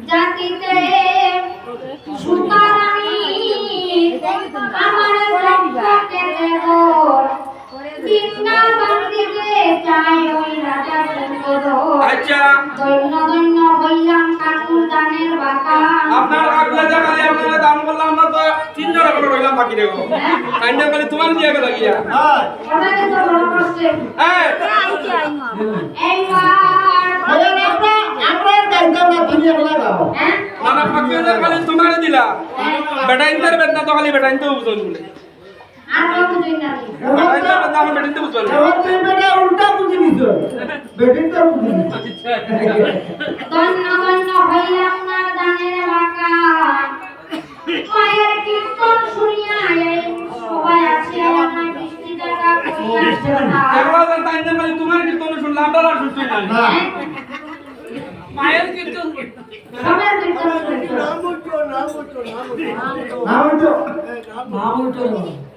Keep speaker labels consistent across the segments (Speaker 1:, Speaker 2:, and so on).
Speaker 1: জাতিতে সুতারানি আমার রক্তকে দেব বৃন্দাবন দিতে চাই ওই রাজা সুন্দর।
Speaker 2: আচ্ছা
Speaker 1: দৈন্য দৈন্য হইলাম কাকুর দানের বাগান।
Speaker 2: আপনার আগলা জায়গায় আপনারা দান করলাম আমরা তো তিন জনে করে রইলাম বাকি রেখো কাইন্ডা বলি তোমার দিয়ে গেল গিয়া
Speaker 1: ওটাকে তো বড় কষ্টে
Speaker 2: এই
Speaker 1: এইবার
Speaker 3: আমরা গাইতাম না তুমি একলা গাও।
Speaker 2: নানা পাকিয়ে খালি তোমারে দিলা বেটাইনদের বেদনা তো খালি বেটাইনতে বুঝল বলে
Speaker 1: আর কেউ বুঝি না।
Speaker 2: বেটাইনদের বেদনা আমরা বেটাইনতে বুঝল
Speaker 3: এবার তুমি বেটা উল্টা বুঝি নিছো বেটিং তো বুঝি নিছো।
Speaker 1: দৈন্য দৈন্য হইলাম না দানের বাগান। মায়ের কীর্তন শুনিয়া এই সবাই আসে আমার বৃষ্টি দেখা করিয়া
Speaker 2: একলা জান তাইনদের খালি তোমার কীর্তন শুনলাম আমরা আর শুনছি না
Speaker 3: না
Speaker 2: মায়ের কীর্তন
Speaker 1: সবার কীর্তন শুনছো।
Speaker 3: নাম তো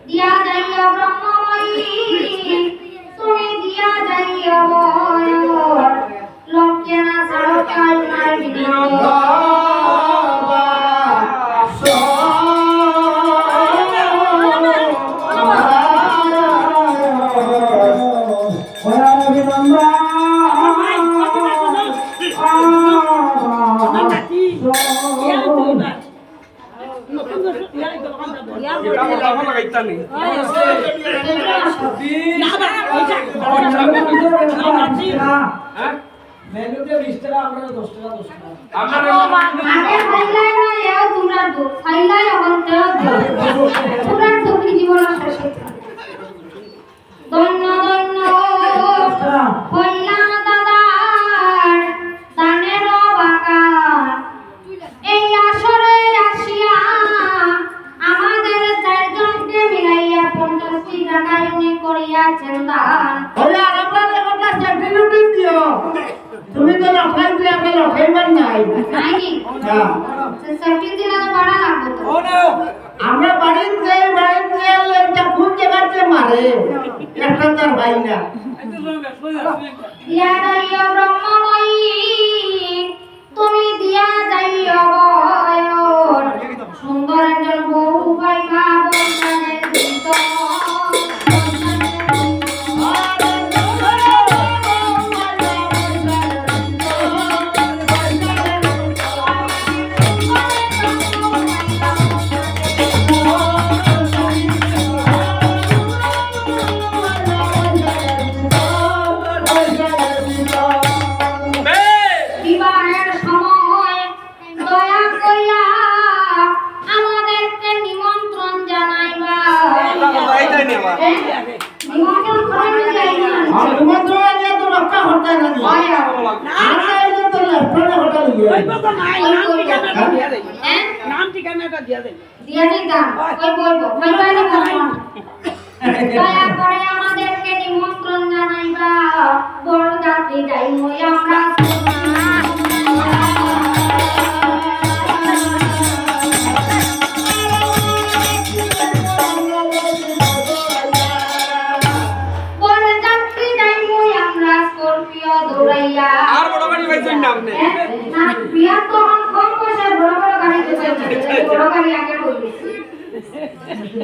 Speaker 1: দিয়া যাইয়া ব্রহ্মময়ী তুমি দিয়া যাইয়া বয় লোকে না ছাড়ো কাল নাই বিনয়।
Speaker 2: এটা আমরা লাগাইতা নি হ্যাঁ
Speaker 3: মেনুতে 20 টাকা আমরা 10 টাকা 10 টাকা
Speaker 2: আপনারা
Speaker 1: আগে ফাইলাই না এও তুরার দুঃখ ফাইলাই এখন তেও তুরার দুঃখী জীবন শেষে দৈন্য দৈন্য হইলাম দাদার দানের বাগান। এই আসরে আসিয়া আমাদের চারজনকে মিলাইয়া 50টি টাকায় উনি করিয়াছেন দান।
Speaker 3: ওরে আমরা একটা সার্টিফিকেট দিও তুমি তো লখাই দিয়ে আমরা লখাইবার নাই
Speaker 1: নাকি
Speaker 3: না
Speaker 1: সার্টি দিলে তো ভাড়া লাগবে তো।
Speaker 3: আমরা বাড়িতে এটা কোন জায়গাতে মারে একটা তার ভাই না
Speaker 1: দিয়া যাইয়া ব্রহ্মময়ী তুমি দিয়া যাইয়া বয়ন সুন্দর একজন বউ পাইবা বন্ধনের ভিতর। বিবাহের সময় দয়া কইরা আমাদেরকে নিমন্ত্রণ জানাইবা।
Speaker 2: এইটাই নি আমার
Speaker 1: নিমন্ত্রণ করে যাইবা।
Speaker 3: আর তোমার তো আগে তো রক্ষা হতে না আমরা এটা তো লেফটে হতে লিয়ে
Speaker 4: নাম ঠিকানাটা দিয়া দেন
Speaker 1: দিয়া দিতাম কই বলবো কইবারে বলবো দয়া করে আমাদেরকে নিমন্ত্রণ জানাইবা। বরযাত্রী যাই মই আমরা বরযাত্রী যাই মই আমরা স্করপিও দৌড়াইয়া।
Speaker 2: আর বড় গাড়ি পাইছেন না আপনি
Speaker 1: না বিয়া তো কম পয়সা বড় বড় গাড়ি দিতে বড় গাড়ি আগে বলবি।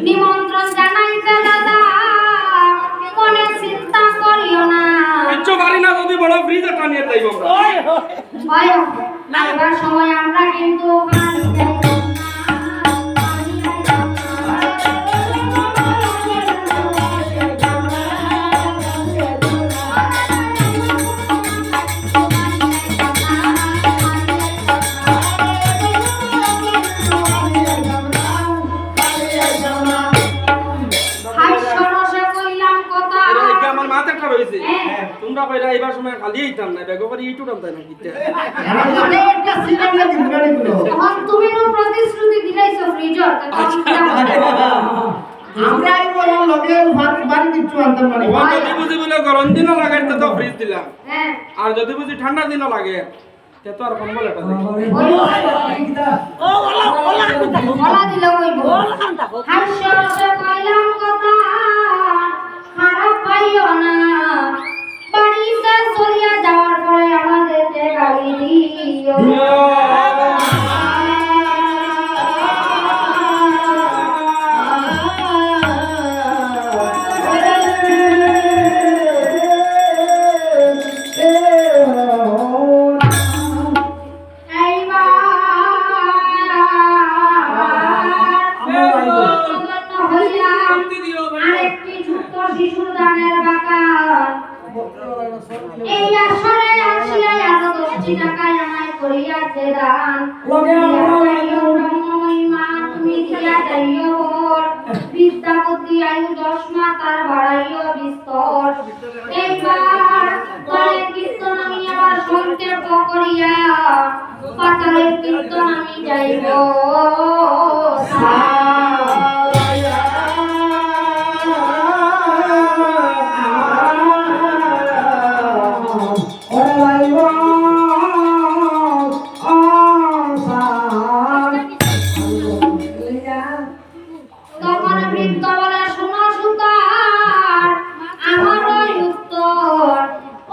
Speaker 1: নিমন্ত্রণ জানাইতে দাদা মনে চিন্তা করিও না।
Speaker 2: কিচ্ছু পারি না যদি বড় ফ্রিজ একটা নিয়ে যাইব আমরা
Speaker 1: ভয় এবার সময় আমরা কিন্তু
Speaker 2: আমার মাথাটা রইছে তোমরা কইরা এইবার সময় খালি হইতাম না বেগো করে ইটু টানতাই না কিতে
Speaker 3: আমরা একটা সিনেমা দিন গাড়ি গুলো
Speaker 1: এখন তুমি নো প্রতিশ্রুতি দিলাইছো ফ্রিজর
Speaker 3: আমরা এই বড় লগে বাড়ি কিছু আনতাম না
Speaker 2: যদি বুঝি বলে গরম দিন লাগে তো ফ্রিজ দিলাম
Speaker 1: হ্যাঁ
Speaker 2: আর যদি বুঝি ঠান্ডা দিন লাগে তে তো আর কোন বলে এটা দেখি
Speaker 4: ও ওলা ওলা কোনটা
Speaker 1: বলা দিল কইব
Speaker 4: ওলা কোনটা
Speaker 1: হাস্য রসে কইলাম কথা খারাপ পাইও না বাড়িতে চলিয়া যাওয়ার পরে আমাদেরকে গালি দিও আরেকটি ছোট্ট শিশুর দানের বাগান এই আসরে আসিয়া এত 10টি টাকায় আমায় করিয়াছে দান মহিমা তুমি দিয়া যাইও ভোর বিদ্যা বুদ্ধি আয়ু 10 মা তার বাড়াইও বিস্তর একবার তারে কীর্তন আমি আবার সংক্ষেপ করিয়া পাতালের কীর্তন আমি যাইব তখন বৃদ্ধ বলে শোনো সুতার আমার ওই উত্তর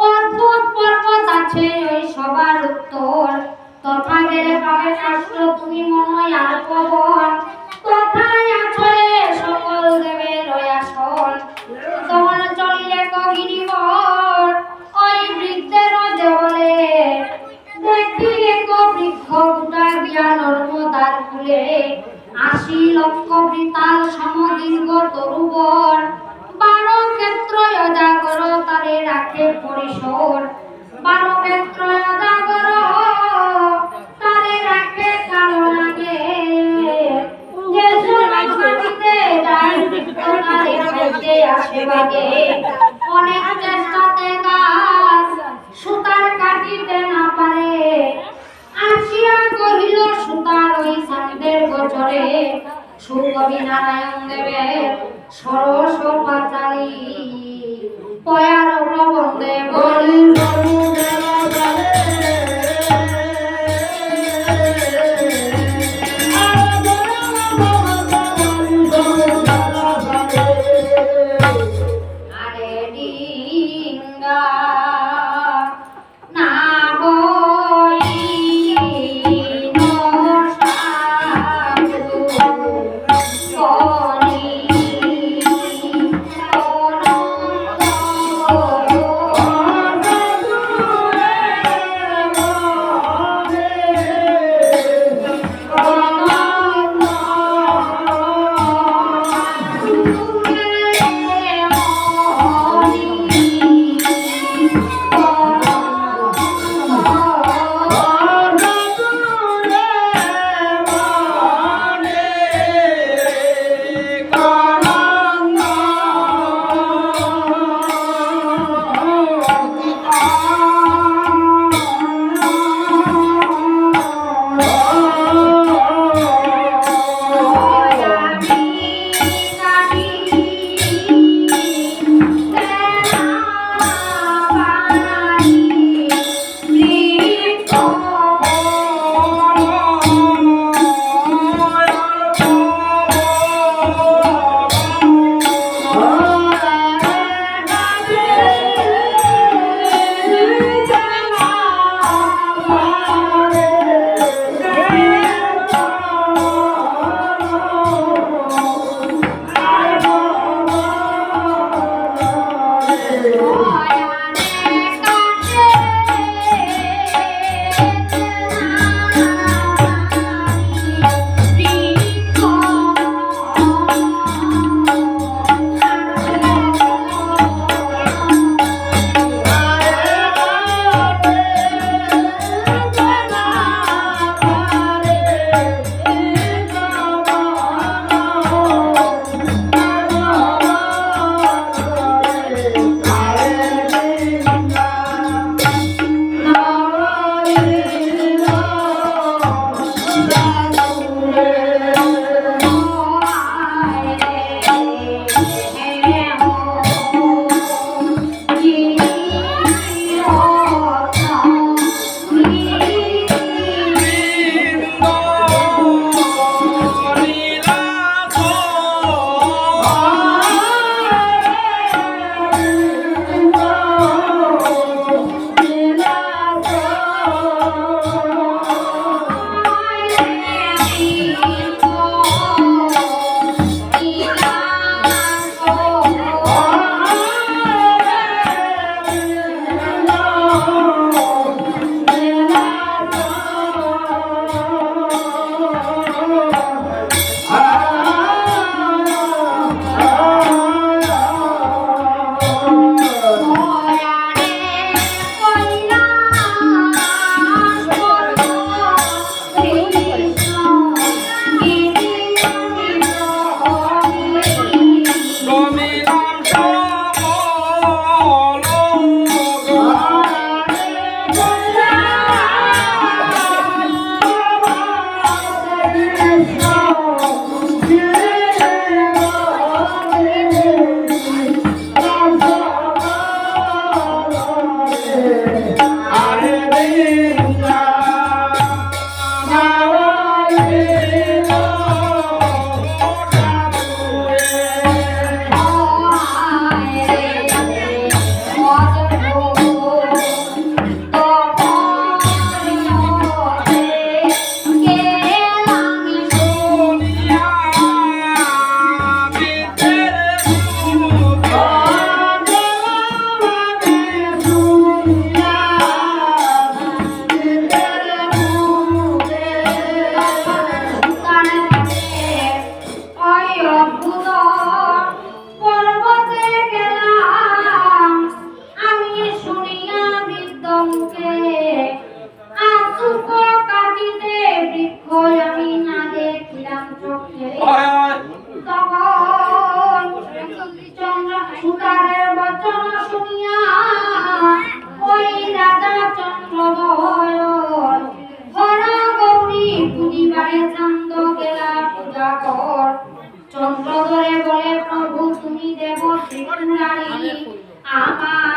Speaker 1: অদ্ভুত পর্বত আছে ওই সবার উত্তর তথা গেলে পাবে শাস্ত্র তুমি মনয় আর পবন তথায় আছে সকল দেবের ওই আসন তখন চলিলে কগিরিবর ওই বৃদ্ধের দেবলে দেখি এক বৃক্ষ গোটা গিয়া নর্মদার কূলে 80 লক্ষ বৃতাল সমদীর্ঘ তরুবর 12 ক্ষেত্র অজাগর তারে রাখে পরিসর 12 ক্ষেত্র অজাগর তারে রাখে কালো লাগে যে সমাধিতে যায় তারে খাইতে আসে বাগে অনেক চেষ্টাতে গাছ সুতার কাটিতে না পারে আসিয়া কহিল সুতার ওই চাঁদের গোচরে সুকবি নারায়ণ দেবের সরস পাঁচালী পয়ার প্রবন্ধে বলি আরে ডিঙ্গা না গায়ে চান্দ গেলা পূজা কর চন্দ্র ধরে বলে প্রভু তুমি দেব ত্রিপুরারি আমায়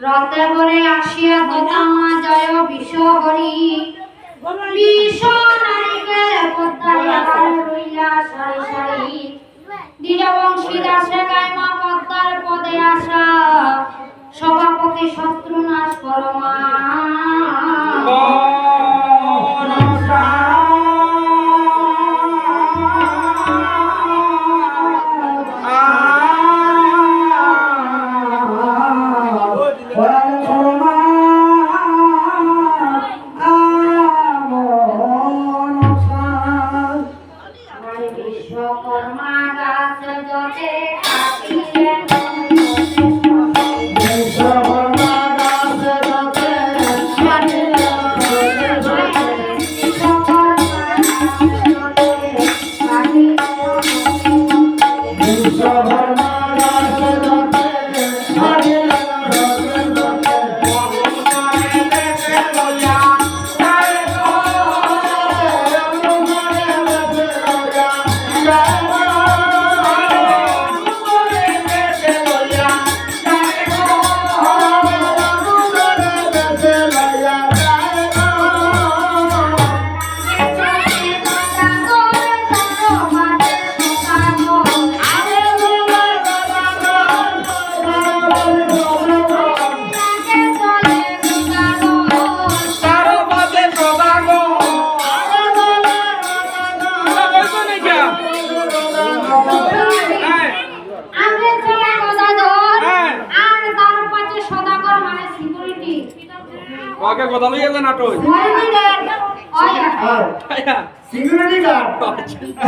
Speaker 5: রথে করে আসিয়া দতামা জয় বিষ হরি বিষ নারীকে পদ্মায় রইলা সারি সারি দীনবংশী দাসে গায়মা পদ্মার পদে আসা সভাপতি শত্রুনাশ পরমা
Speaker 1: বিশ্বকর্মা গাছ যতে কাটিলেন
Speaker 3: বিশ্বকর্মা গাছ যতে কাটিলেন বিশ্বকর্মা গাছ যতে
Speaker 2: ওকে কথা লইয়া যে নাটক
Speaker 3: সিকিউরিটি গার্ড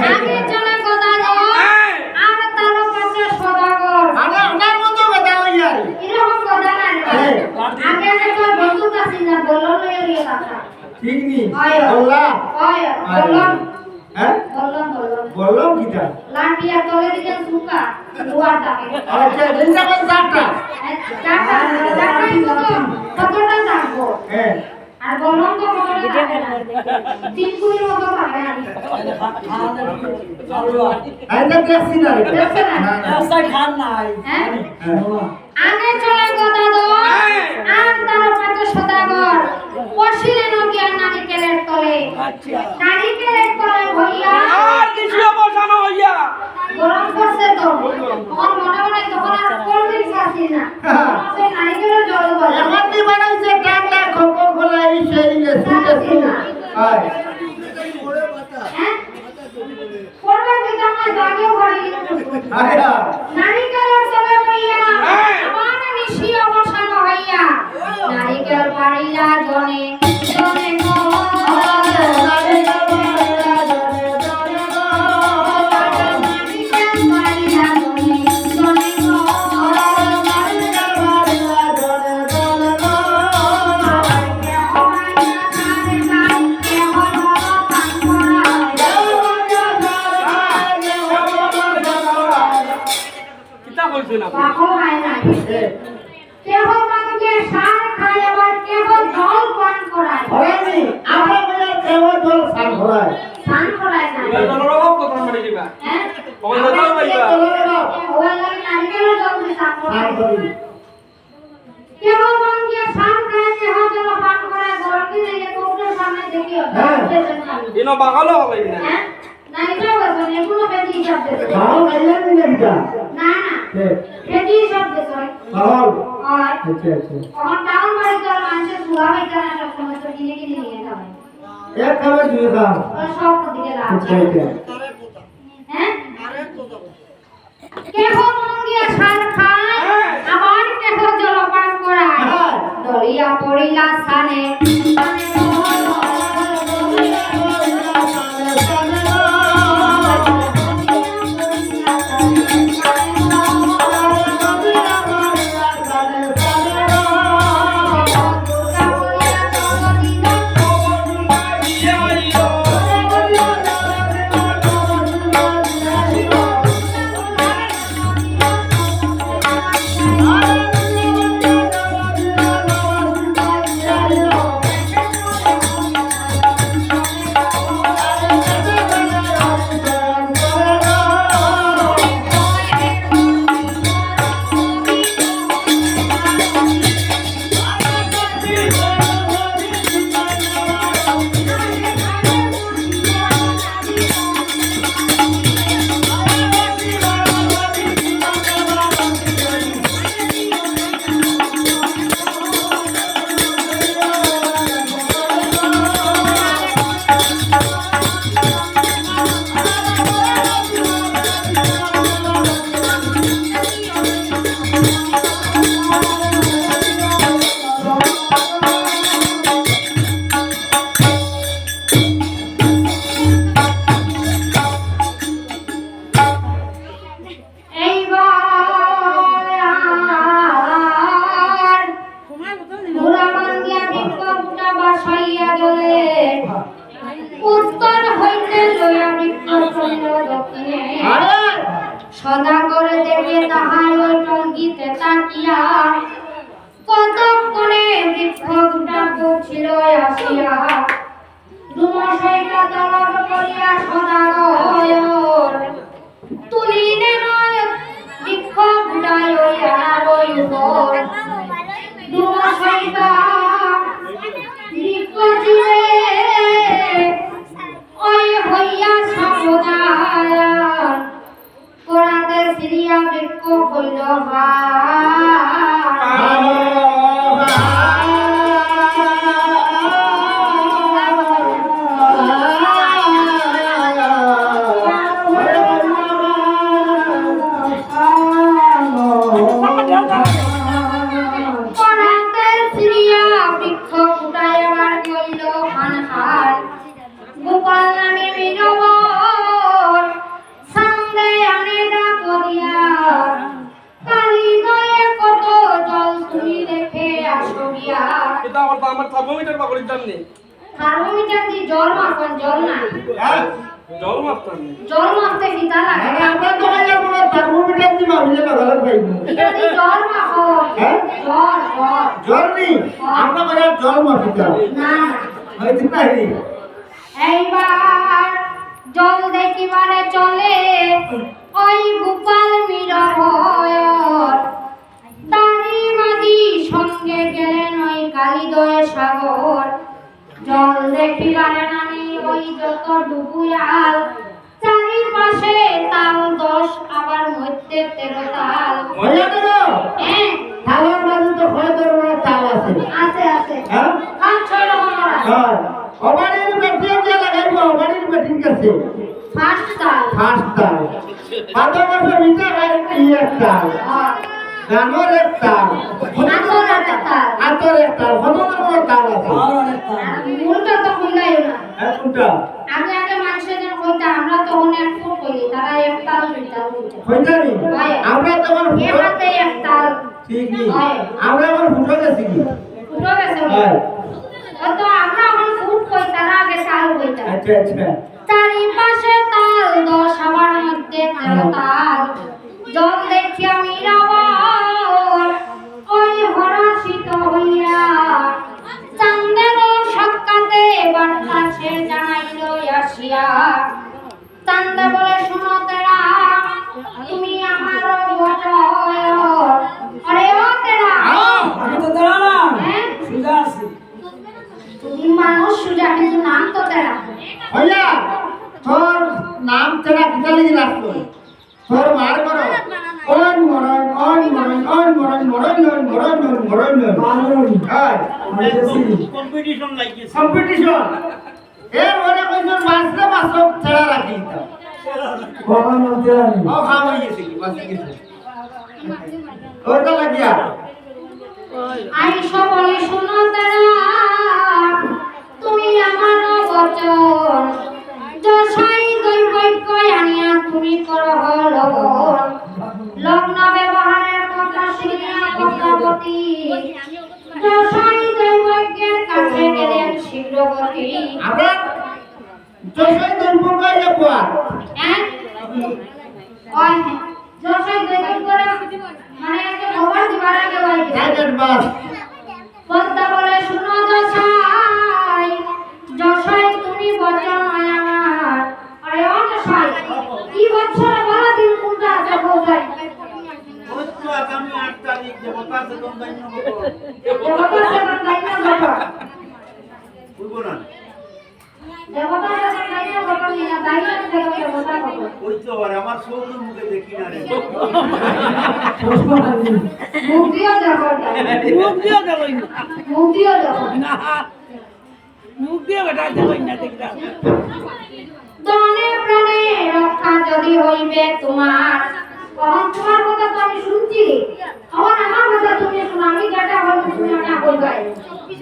Speaker 1: আগে চলে গদাধর আর তার কাছে সদাগর
Speaker 3: আমার মতো কথা হইয়া
Speaker 1: এরকম কথা না রে আগে একটা বন্দুক আছে না বলল লইয়া কথা
Speaker 3: ঠিক নি
Speaker 1: আয়
Speaker 3: আল্লাহ
Speaker 1: আয় বললাম
Speaker 3: হ্যাঁ
Speaker 1: বললাম
Speaker 3: বললাম কিটা
Speaker 1: লাঠিয়া তলে দিকে সুকা দুয়ার ডাকে
Speaker 3: আচ্ছা দিনটা কোন চারটা
Speaker 1: কতটা থাকবো
Speaker 3: হ্যাঁ
Speaker 1: আর বললাম তো কতটা থাকে না 3 কুড়ির মতো থাকে না
Speaker 3: আইনা দেখছি না রে
Speaker 1: দেখছে না? হ্যাঁ আগে চলে গদাধর আর তার পাশে সদাগর বসিলেন জ্ঞান নারিকেলের তলে নারিকেলের তলে ভইয়া
Speaker 2: আর কিছু বসানো হইয়া
Speaker 1: গরম করছে তো আমার মনে মনে তখন আর কোন দিন আসি না সেই নারিকেলের জল বলে
Speaker 3: এখন দি বানাইছে টাকা খোকো খোলা এই সেই সুতে সু আয়
Speaker 1: হ্যাঁ করবে কি জানা জাগে ভরি
Speaker 3: আয়া
Speaker 1: নারিকেলের তলে ভইয়া আমার নিশি অবসান হইয়া নারিকেল পাড়িলা জনে জনে গো
Speaker 2: কিতা কইছেন আপনি
Speaker 1: পাগল হয় না কেহ মানুষকে সার খায় আবার কেহ জল পান করায়
Speaker 3: হরানি আমরা বলে কেবল জল সান ভরায়
Speaker 1: পান করায় না
Speaker 2: বেদনার অভাব কথা মানে দিবা
Speaker 1: হ্যাঁ
Speaker 2: কবে দাও ভাইবা
Speaker 1: ওই লাগে নারকেলের জল দিয়ে সান
Speaker 3: সান
Speaker 1: করায়
Speaker 3: করি
Speaker 1: কেহ মানুষকে সার খায় কেহ জল পান করায় গরম দিনে যে কৌটোর সামনে দেখিও
Speaker 3: হ্যাঁ।
Speaker 2: ইনো বাগালো হবে না
Speaker 1: হ্যাঁ না এটা বলছো এগুলো বেশি হিসাব দেবে
Speaker 3: ভালো গাইলেন নি বিটা
Speaker 1: না না বেশি হিসাব দেবে
Speaker 3: ভালো
Speaker 1: আর
Speaker 3: আচ্ছা আচ্ছা
Speaker 1: আমার টাউন বাড়ি তো মানুষের সুরা হইতে না সব সময় তো কিনে কিনে নিয়ে যাবে
Speaker 3: এক খাবার দিয়ে দাও
Speaker 1: সব দিকে লাভ
Speaker 3: আচ্ছা আচ্ছা
Speaker 1: হ্যাঁ কেহ মঙ্গিয়া সার খায় আবার কেহ জলপান করায় দলিয়া পড়িলা সানে
Speaker 5: সদা করে দেখে তাহার ওই টঙ্গিতে তাকিয়া কতক্ষণে বৃক্ষ দুটা পৌঁছিল আসিয়া দুমশাইটা তলব করিয়া সদাগর তুলিলে নয় বৃক্ষ গুড়ায় ওই আনার ওই উপর দুমশাইটা বৃক্ষ চিরে ওই হইয়া সাবধান কোরাতে সিরিয়া বৃক্ষ কইল গোপাল নামে বীরবর সঙ্গে আনেরা করিয়া কালী দয়ে কত জল তুমি দেখে আসো গিয়া
Speaker 2: এটা আমার থার্মোমিটার বা করে জাননি
Speaker 5: থার্মোমিটার দিয়ে জল মাপন জল না
Speaker 2: জল মাপতাম
Speaker 5: জল মাপতে ফিতা লাগে
Speaker 3: আমরা তো আগে কোনো থার্মোমিটার দি মাপিলে বাগালে পাইবো
Speaker 5: এটা দিয়ে জল মাপো জল জল
Speaker 3: জল নি আমরা করে জল মাপিতা
Speaker 5: না
Speaker 3: হইতে পারি
Speaker 5: এইবার জল দেখিবারে চলে ওই গোপাল মীরভয় তারি মাঝি সঙ্গে গেলেন ওই কালিদয় সাগর জল দেখিবারে নামি ওই যত ডুবুয়াল চারিপাশে তাল 10 আবার মধ্যে 13 তাল
Speaker 3: হইয়া গেল
Speaker 5: হ্যাঁ
Speaker 3: থালার মাঝে তো হয় ধরনের তাল আছে
Speaker 5: আছে আছে
Speaker 3: হ্যাঁ
Speaker 5: 5-6 রকমের আছে
Speaker 3: হ্যাঁ অবাড়ির বেটিয়ে যে লাগাইবো অবাড়ির বেটির কাছে
Speaker 5: ফার্স্ট তাল
Speaker 3: ফার্স্ট তাল পাতা মাসে মিঠা খাই ইয়ে তাল গানোর এক তাল
Speaker 5: আতর একটা তাল
Speaker 3: আতর এক তাল কত রকমের তাল আছে
Speaker 5: মূলটা তো খুললাইও না
Speaker 3: কোনটা
Speaker 5: আগে আগে মানুষের যেন কইতা আমরা তখন এক ফুট কইলি তারা এক তাল দুই তাল কইতা
Speaker 3: হইতানি
Speaker 5: হয়।
Speaker 3: আমরা তখন
Speaker 5: এ হাতে এক তাল
Speaker 3: ঠিক নি
Speaker 5: হয়।
Speaker 3: আমরা এখন ফুটো গেছি কি
Speaker 5: ফুটো গেছে
Speaker 3: হ্যাঁ
Speaker 5: তো আমরা এখন ফুট কই তারা আগে তাল কইতা
Speaker 3: আচ্ছা আচ্ছা
Speaker 5: চারিপাশে তাল 10 আবার মধ্যে 13 তাল জল দেখিয়া মীরাবর ওই হরষিত হইয়া চাঁদের সাক্ষাতে বার্তা সে জানাইল আসিয়া চাঁদে বলে শুনো তেরা তুমি আমার বচয় আরে ও তেরা
Speaker 4: আমি তো দাঁড়া না
Speaker 5: হ্যাঁ
Speaker 4: সুজা আছি
Speaker 5: তুমি মানুষ সুজা কিন্তু নাম তো তেরা
Speaker 3: হইয়া তোর নাম তেরা কিতা লাগি রাখতো তোর মার করো ওন মরণ ওন মরণ ওন মরণ মরণ নন মরণ নন মরণ নন
Speaker 4: মারণ
Speaker 3: হ্যাঁ
Speaker 2: কম্পিটিশন লাগিয়েছে
Speaker 3: কম্পিটিশন এর মনে কইছো মাসে মাসক তেরা রাখি
Speaker 4: বাবা নতে আমি
Speaker 3: ও খাম হই গেছে কি বাসি গেছে ওটা লাগিয়া
Speaker 5: আইসো বলে শুনো তারা তুমি আমার বচন যশাই দৈবৈক্য আনিয়া তুমি করো লগন লগ্ন ব্যবহারের কথা শুনিয়া পদ্মাবতী যশাই দৈবৈক্যের কাছে গেলেন শীঘ্রগতি
Speaker 3: আমরা যশোর দলপুর কইলে কোয়া
Speaker 5: হ্যাঁ ওই যশাই দৈবৈক্য মানে যে খবর দিবার আগে বলে
Speaker 3: রাইট বাস
Speaker 5: পদ্মা বলে শুনো যশাই যশাই তুমি বচন আমার আরে ও যশাই কি বছরে বলা দিন কোনটা আছে বোঝাই
Speaker 2: আগামী 8 তারিখ দেবতা সে দন্দাইন
Speaker 5: দেবতা সেবন দাইনা বাবা
Speaker 2: বুঝবো না
Speaker 5: দেবতা সেবন দাইনা বাবা নিনা দাইনা দেবতা বাবা
Speaker 2: ওই তো আর আমার সৌর মুখে দেখি না রে
Speaker 4: পুষ্প লাগি
Speaker 5: মুক্তিও দেবতা
Speaker 4: মুখ দিয়ে দেবই না
Speaker 5: মুক্তিও দেবতা
Speaker 4: না মুখ দিয়ে বেটা দেবই না দেখরা
Speaker 5: দনে প্রাণে রক্ষা যদি হইবে তোমার কখন তোমার কথা তো আমি শুনছি এখন আমার কথা তুমি শোনো আমি যেটা বলবো তুমি ওটা বলবে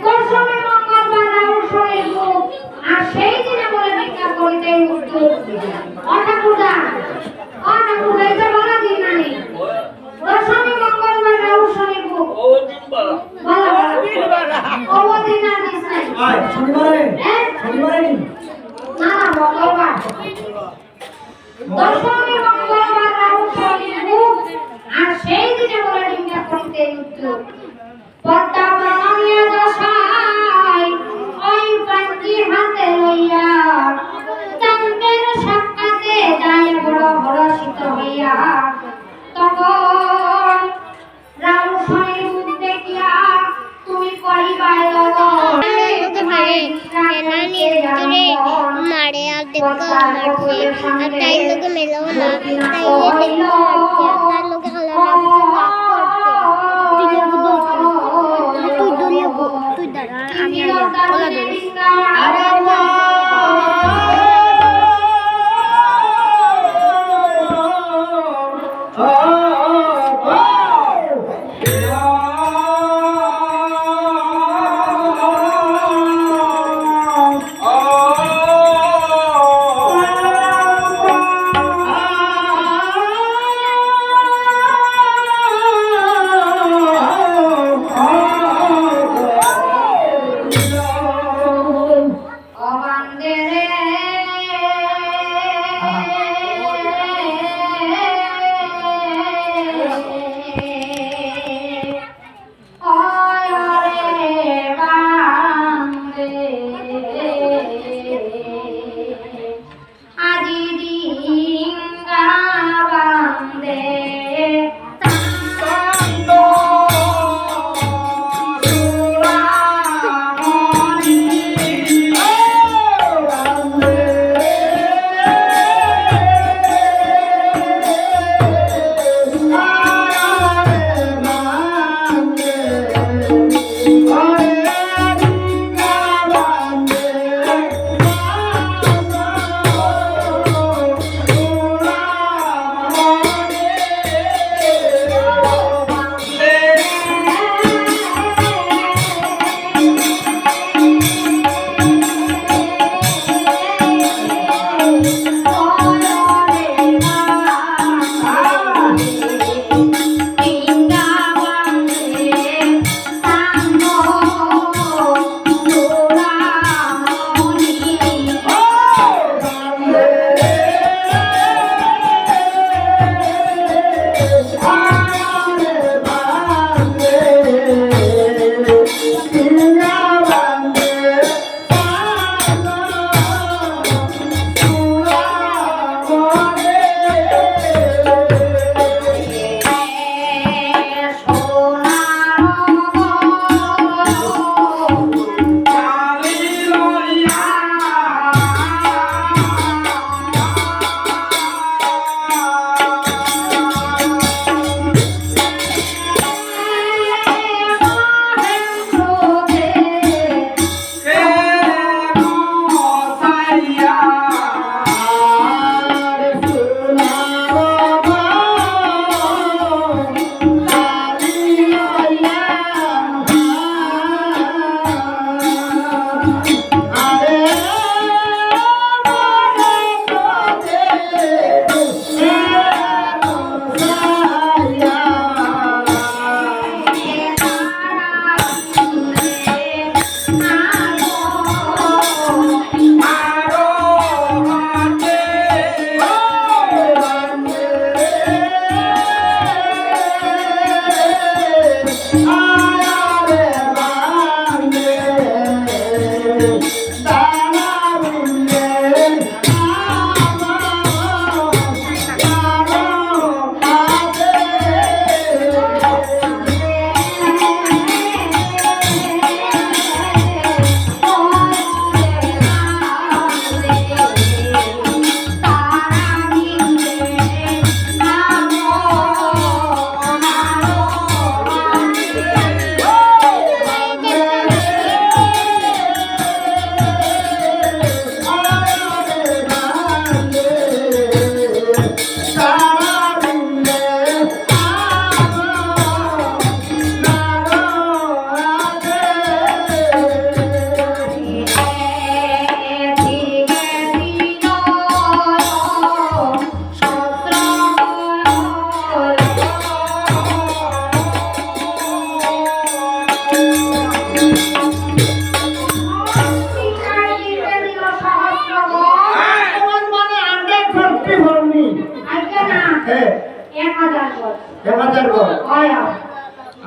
Speaker 5: দর্শনে মঙ্গলবার রাউর শরীর মুখ আর সেই দিনে বলে ভিক্ষা করিতে উঠতো অঠাকুরদা এটা বলা দিন নানি দর্শনে মঙ্গলবার রাউর শরীর মুখ
Speaker 2: ও দিন বলা
Speaker 5: বলা
Speaker 4: বীরবালা
Speaker 5: অবদিন আর দিস নাই
Speaker 4: শনিবারে
Speaker 5: হ্যাঁ
Speaker 4: শনিবারে নি
Speaker 5: না না মঙ্গলবার দর্শনে মঙ্গলবার রাউর শরীর
Speaker 1: তাই লোকে মেলো না তাই তার লোকে হলো না তুই দলীয় তুই দাঁড়া আমি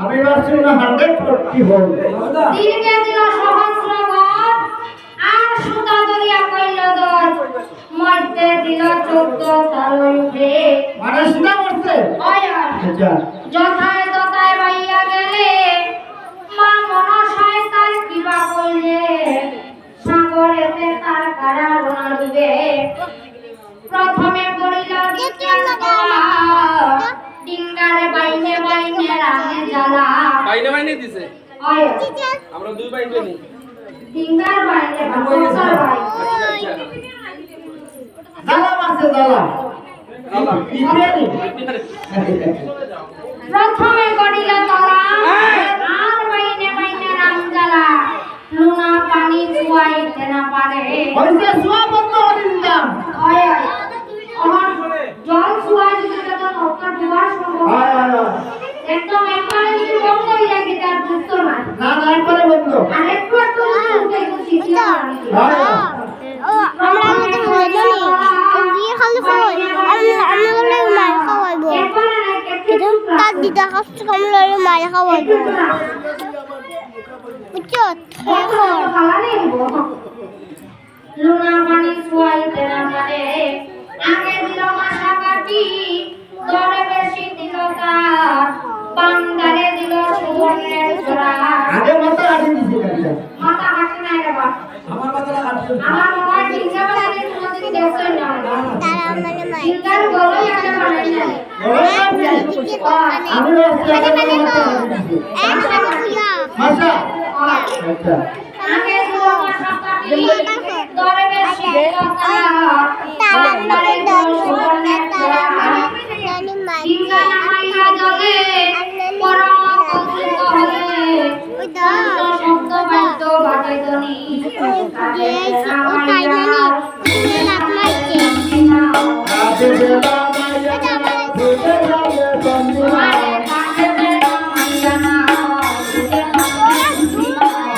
Speaker 3: আমি ভাবছি না 140 হবে
Speaker 5: দিলকে দিল সহস্র গণ আর সুতা দরিয়া কইল দর মধ্যে দিল 14 তালই উঠে
Speaker 3: মানে সিনা করতে
Speaker 5: আয়া
Speaker 3: আচ্ছা
Speaker 5: যথায় তথায় বাইয়া গেলে মা মনসায় তার কিবা কইলে সাগরেতে তার কারা রোনা ডুবে প্রথমে
Speaker 2: বাইনে বাইনে দিছে
Speaker 5: হয়
Speaker 2: আমরা দুই বাইন করি
Speaker 5: ডিঙ্গার বাইরে ভাগসার ভাই
Speaker 2: আচ্ছা
Speaker 3: দালা মাসে দালা
Speaker 2: আল্লাহ
Speaker 3: বিরিয়ানি
Speaker 5: প্রথমে গড়িল তলা আর বাইনে বাইনে রামজালা লুনা পানি চুয়াইতে না পারে
Speaker 3: হইছে সুয়া বন্ধ করে দিলাম
Speaker 5: হয় আমার জল চুয়াই দিতে তো নৌকা ডুবার সম্ভব
Speaker 3: হয় হয়
Speaker 5: একদম একবারে যদি বন্ধ হয়ে যায় তার দুঃখ না
Speaker 3: না না একবারে বন্ধ
Speaker 5: আর একটু একটু উঠে গেছি
Speaker 3: হয়
Speaker 6: ও আমরা আমাদের হইলো নি দিয়ে খালি খাওয়াই আমরা বলে মার খাওয়াইবো কিন্তু তার দিদা কাছে আমরা মার খাওয়াইবো বুঝছো
Speaker 5: লুনা পানি চুয়াইতে না পারে আগে দিল মাথা কাটি দরে বেশি দিল তার বান্দারে দিল সুবর্ণের ছোড়া
Speaker 3: আগে মাথা আগে দিছি কাটিয়া
Speaker 5: মাথা কাটে না রে বাবা
Speaker 3: আমার মাথাটা কাটছে
Speaker 5: আমার মনে হয় ডিঙ্গা বানালে তোমাদের দেখছো না
Speaker 6: তারা আমাদের মার
Speaker 5: ডিঙ্গার গলই আগে বানাই না
Speaker 3: আমি আজকে মাথা দিছি মাশা আচ্ছা
Speaker 5: আগে দিল মাথা কাটি দরে বেশি দিল তার বান্দারে দিল সুবর্ণের ছোড়া ডিঙ্গা নামাইয়া জলে পরম কৌতুক হলে শব্দ বাদ্য বাজে ধ্বনি
Speaker 3: রাতে বেলা মাইয়া বুঝে যাবে বন্ধুরা রাতে বেলা মাইয়া বুঝে যাবে বন্ধুরা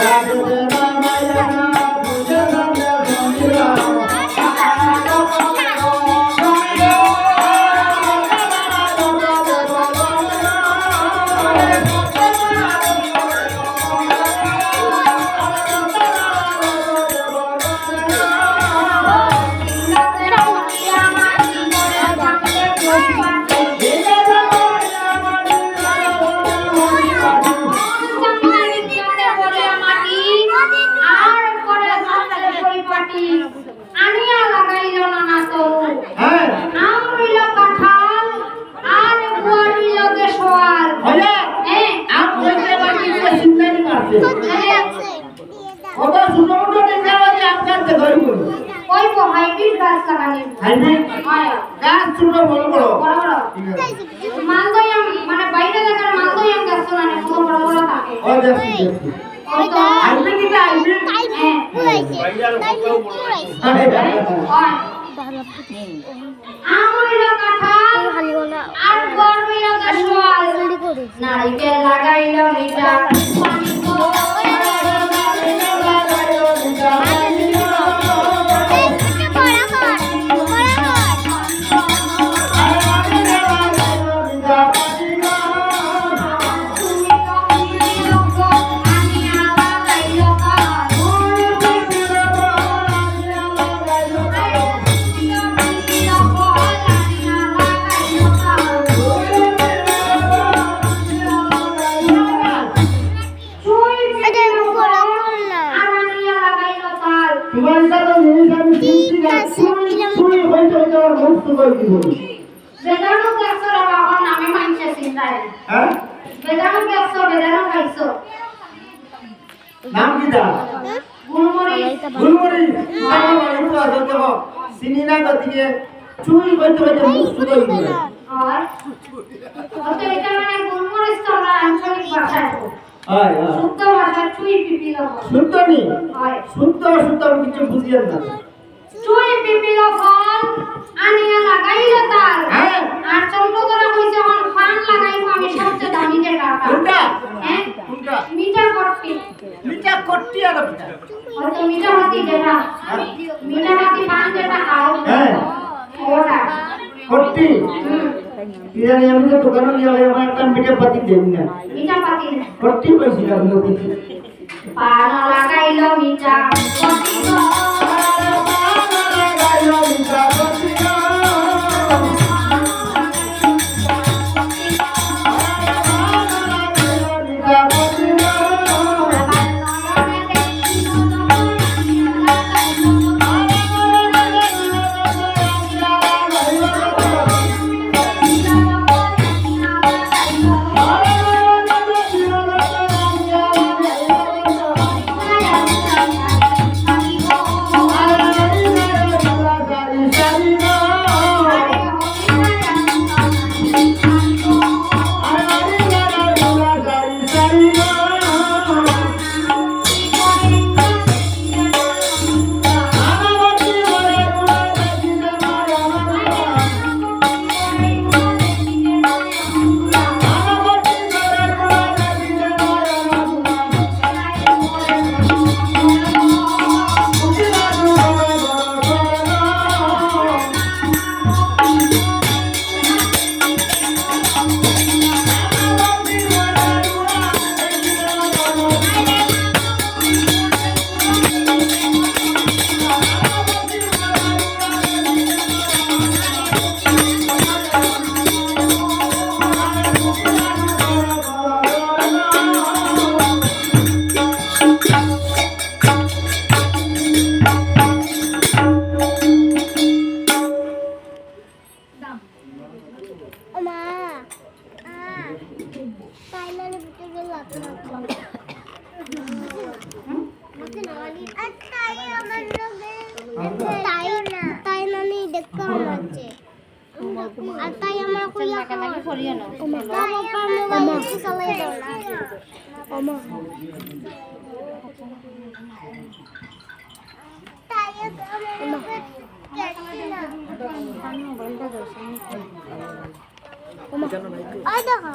Speaker 5: আনিয়া লাগাইল না তো
Speaker 3: হ্যাঁ
Speaker 5: আম রইল কাঁঠাল আর বুয়া রইল দেশওয়াল
Speaker 3: হইয়া
Speaker 5: হ্যাঁ
Speaker 3: আপ কইতে বাকিতে সিন্দানি মারছে ওটা ছোট ছোট ডিঙ্গা বাজে আপনার ঘরে বলো
Speaker 5: ওই তো হাইব্রিড গাছ লাগানি
Speaker 3: হাইব্রিড
Speaker 5: হয়
Speaker 3: গাছ ছোট বড় বড়
Speaker 5: বড় বড় মালদয়াম মানে বাইরে লাগার মালদয়াম গাছ না বড় বড় বড় থাকে
Speaker 3: ও দেখছি দেখছি
Speaker 5: ওই তো
Speaker 3: হাইব্রিড এটা হাইব্রিড
Speaker 5: হ্যাঁ হয় আম রইল কাঁঠাল আর বড় রইল দেশওয়াল নারিকেল লাগাইল মিঠা পানি তো
Speaker 3: তোমার কাছে জিনিস আমি শুনছি না তুই হইতে হইতে আমার মুক্ত করে দিব
Speaker 5: বেদানো গাছর বাবার নামে মানছে চিন্তায়
Speaker 3: হ্যাঁ
Speaker 5: বেদানো গাছ বেদানো খাইছো
Speaker 3: নাম কি দা
Speaker 5: গুলমরি
Speaker 3: গুলমরি বাবা একটু আদর দেব চিনি না গতিকে চুই হইতে হইতে মুক্ত করে দিব
Speaker 5: আর ওতে এটা মানে গুলমরি তোমরা আঞ্চলিক ভাষায়
Speaker 3: হয় হয়
Speaker 5: শুদ্ধ ভাষায় চুই পিপিল
Speaker 3: শুদ্ধ নি
Speaker 5: হয়
Speaker 3: শুদ্ধ শুদ্ধ আমি কিছু বুঝিয়েন না
Speaker 5: চুই পিপিল ফল আনিয়া লাগাইল তার
Speaker 3: হ্যাঁ
Speaker 5: আর চন্দ্রদরা কইছে হন ফান লাগাইবো আমি সবচেয়ে দামি যে টাকা
Speaker 3: কোনটা
Speaker 5: হ্যাঁ
Speaker 3: কোনটা
Speaker 5: মিঠা করতে
Speaker 3: মিঠা কট্টি আর মিঠা
Speaker 5: হয়তো মিঠা হাতি যেটা মিঠা হাতি পান যেটা খাও
Speaker 3: হ্যাঁ
Speaker 5: ওটা
Speaker 3: কট্টি ইদানি আমি তো দোকানে গিয়ে আমার একটা মিঠা পাতি দেন না
Speaker 5: মিঠা পাতি না
Speaker 3: কট্টি পাইছি না লোকে
Speaker 5: পান লাগাইল মিঠা করতে
Speaker 6: তাই নানি দেখতে লাগছে আর তাই আমার কইয়া
Speaker 1: লাগে করিও না
Speaker 6: মোবাইল চালাই দাও না তাই
Speaker 1: মোবাইলটা দর্শন
Speaker 6: দেখো